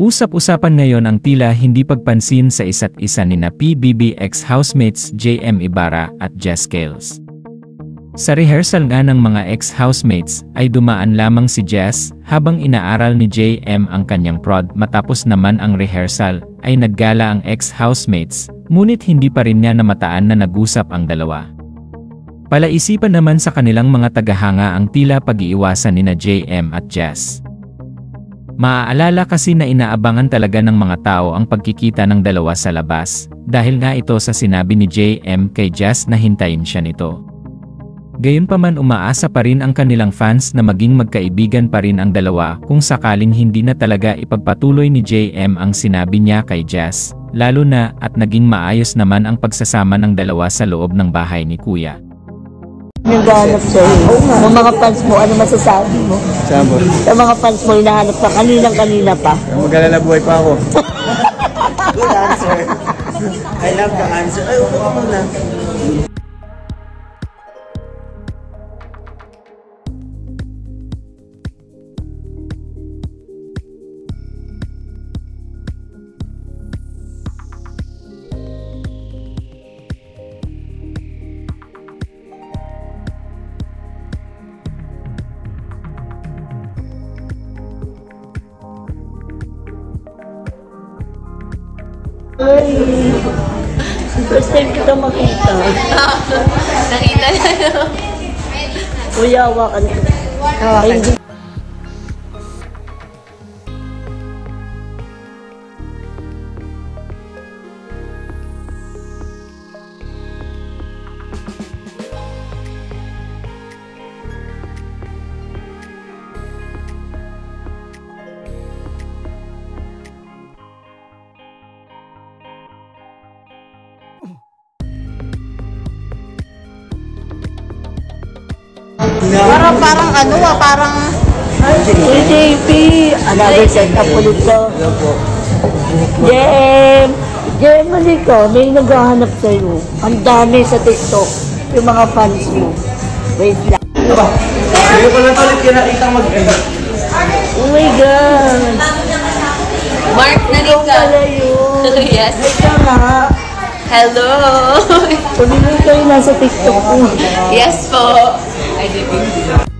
Usap-usapan ngayon ang tila hindi pagpansin sa isa't isa nina PBB ex-housemates JM Ibarra at Jess Scales. Sa rehearsal nga ng mga ex-housemates ay dumaan lamang si Jess habang inaaral ni JM ang kanyang prod. Matapos naman ang rehearsal ay naggala ang ex-housemates, ngunit hindi pa rin niya namataan na nag-usap ang dalawa. Palaisipan naman sa kanilang mga tagahanga ang tila pag-iiwasan nina JM at Jess. Maaalala kasi na inaabangan talaga ng mga tao ang pagkikita ng dalawa sa labas, dahil nga ito sa sinabi ni JM kay Jess na hintayin siya nito. Gayunpaman umaasa pa rin ang kanilang fans na maging magkaibigan pa rin ang dalawa kung sakaling hindi na talaga ipagpatuloy ni JM ang sinabi niya kay Jess, lalo na at naging maayos naman ang pagsasama ng dalawa sa loob ng bahay ni Kuya. Naghahanap sa'yo. Ng mga fans mo, ano masasabi mo? Sabo. Sa mga fans mo, hinahanap ka kanina pa. Mag-alala buhay pa ako. Good answer. I love the answer. Ay, upo ka muna. Ay, first time kita makita. Nakita na yun. Kuya, hawakan ko. Hawakan ko. Parang ano parang... JP, another set up ulit ko. Jem, halika, may naghahanap sa'yo. Ang dami sa TikTok, yung mga fans mo. Wait lang. Ano ba? Hindi ko lang ulit kinakita mag-edit. Oh my God! Mark na rin ka. Pala yun. Yes. Ika nga. Hello. Sabi mo kayo nasa TikTok ko. Yes po. I did.